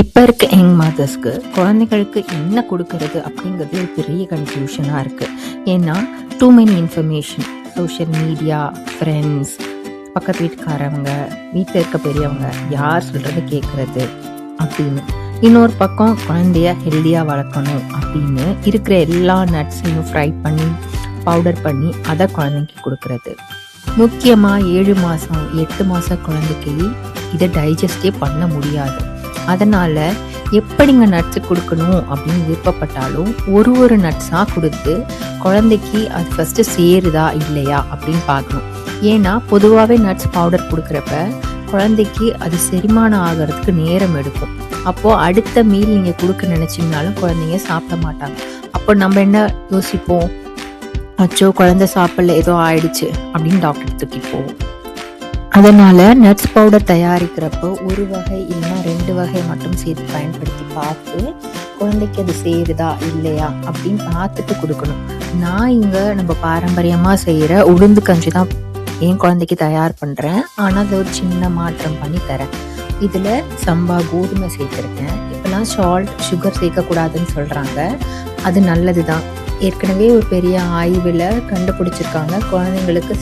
இப்போ இருக்க யங் மதர்ஸ்க்கு குழந்தைகளுக்கு என்ன கொடுக்கறது அப்படிங்கிறது ஒரு பெரிய கன்ஃபியூஷனாக இருக்குது. ஏன்னா too many information, social media, friends, பக்கத்து வீட்டுக்காரவங்க, வீட்டில் இருக்க பெரியவங்க யார் சொல்கிறது கேட்குறது அப்படின்னு. இன்னொரு பக்கம் குழந்தைய ஹெல்த்தியாக வளர்க்கணும் அப்படின்னு இருக்கிற எல்லா நட்ஸையும் ஃப்ரை பண்ணி பவுடர் பண்ணி அதை குழந்தைக்கு கொடுக்கறது. முக்கியமாக 7 மாதம் 8 மாத குழந்தைக்கு இதை டைஜஸ்டே பண்ண முடியாது. அதனால் எப்படிங்க நட்ஸு கொடுக்கணும் அப்படின்னு விருப்பப்பட்டாலும் ஒரு நட்ஸாக கொடுத்து குழந்தைக்கு அது ஃபஸ்ட்டு சேருதா இல்லையா அப்படின்னு பார்க்கணும். ஏன்னா பொதுவாகவே நட்ஸ் பவுடர் கொடுக்குறப்ப குழந்தைக்கு அது செரிமானம் ஆகிறதுக்கு நேரம் எடுக்கும். அப்போது அடுத்த மீல் நீங்கள் கொடுக்க நினச்சிங்கனாலும் குழந்தைங்க சாப்பிட மாட்டாங்க. அப்போ நம்ம என்ன யோசிப்போம், அச்சோ குழந்தை சாப்பிடல ஏதோ ஆயிடுச்சு அப்படின்னு டாக்டர் தூக்கிட்டு போவோம். அதனால் நட்ஸ் பவுடர் தயாரிக்கிறப்போ ஒரு வகை இல்லைன்னா 2 வகை மட்டும் சேர்த்து பயன்படுத்தி பார்த்து குழந்தைக்கு அது சேருதா இல்லையா அப்படின்னு பார்த்துட்டு கொடுக்கணும். நான் இங்கே நம்ம பாரம்பரியமாக செய்கிற உளுந்து கஞ்சி தான் என் குழந்தைக்கு தயார் பண்ணுறேன். ஆனால் அதை ஒரு சின்ன மாற்றம் பண்ணி தரேன். இதில் சம்பா கோதுமை சேர்த்துருக்கேன். இப்போலாம் சுகர் சேர்க்கக்கூடாதுன்னு சொல்கிறாங்க. அது நல்லது தான். ஏற்கனவே ஒரு பெரிய ஆய்வில் கண்டுபிடிச்சிருக்காங்க, குழந்தைங்களுக்கு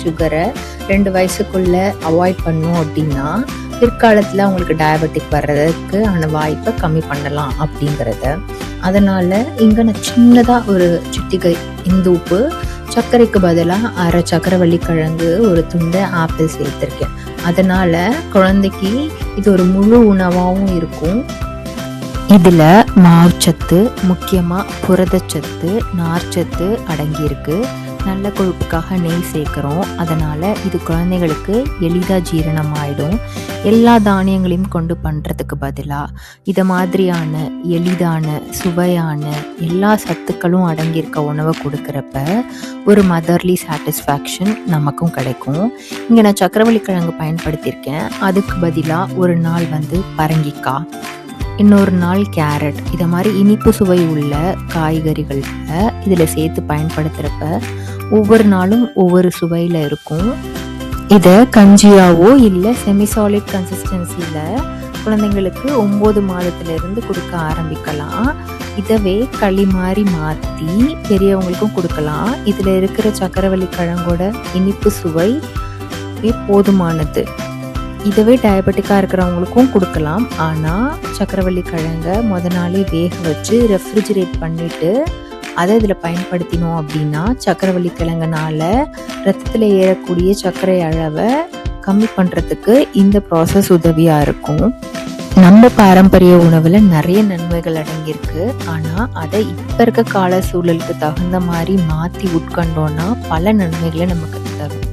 சுகரை 2 வயசுக்குள்ளே அவாய்ட் பண்ணும் அப்படின்னா பிற்காலத்தில் அவங்களுக்கு டயபெட்டிக் வர்றதுக்கு ஆன வாய்ப்பை கம்மி பண்ணலாம் அப்படிங்கிறத. அதனால் இங்கே நான் சின்னதாக ஒரு சிட்டிகை இந்துப்பு, சர்க்கரைக்கு பதிலாக அரை சக்கரவள்ளி கிழங்கு, ஒரு துண்டு ஆப்பிள் சேர்த்துருக்கேன். அதனால் குழந்தைக்கு இது ஒரு முழு உணவாகவும் இருக்கும். இதில் மாவுச்சத்து, முக்கியமாக புரதச்சத்து, நார்ச்சத்து அடங்கியிருக்கு. நல்ல கொழுப்புக்காக நெய் சேர்க்குறோம். அதனால் இது குழந்தைகளுக்கு எளிதாக ஜீரணமாயிடும். எல்லா தானியங்களையும் கொண்டு பண்ணுறதுக்கு பதிலாக இதை மாதிரியான எளிதான சுவையான எல்லா சத்துக்களும் அடங்கியிருக்க உணவை கொடுக்குறப்ப ஒரு மதர்லி சாட்டிஸ்ஃபேக்ஷன் நமக்கும் கிடைக்கும். இங்கே நான் சக்கரவள்ளி கிழங்கு பயன்படுத்தியிருக்கேன். அதுக்கு பதிலாக ஒரு நாள் பரங்கிக்காய், இன்னொரு நாள் கேரட், இதை மாதிரி இனிப்பு சுவை உள்ள காய்கறிகளில் இதில் சேர்த்து பயன்படுத்துகிறப்ப ஒவ்வொரு நாளும் ஒவ்வொரு சுவையில் இருக்கும். இதை கஞ்சியாவோ இல்லை செமிசாலிட் கன்சிஸ்டன்சியில் குழந்தைங்களுக்கு 9 மாதத்துலேருந்து கொடுக்க ஆரம்பிக்கலாம். இதவே களி மாதிரி மாற்றி பெரியவங்களுக்கும் கொடுக்கலாம். இதில் இருக்கிற சக்கரவள்ளி கிழங்கோட இனிப்பு சுவை போதுமானது. இதவே டயபெட்டிக்காக இருக்கிறவங்களுக்கும் கொடுக்கலாம். ஆனால் சக்கரவள்ளி கிழங்க நாளே வேக வச்சு ரெஃப்ரிஜரேட் பண்ணிவிட்டு அதை இதில் பயன்படுத்தினோம் அப்படின்னா சக்கரவள்ளி கிழங்குனால ரத்தத்தில் ஏறக்கூடிய சர்க்கரை அளவை கம்மி பண்ணுறதுக்கு இந்த ப்ராசஸ் உதவியாக இருக்கும். நம்ம பாரம்பரிய உணவில் நிறைய நன்மைகள் அடங்கியிருக்கு. ஆனால் அதை இப்போ இருக்க கால சூழலுக்கு தகுந்த மாதிரி மாற்றி உட்கொண்டோன்னா பல நன்மைகளை நமக்கு தரும்.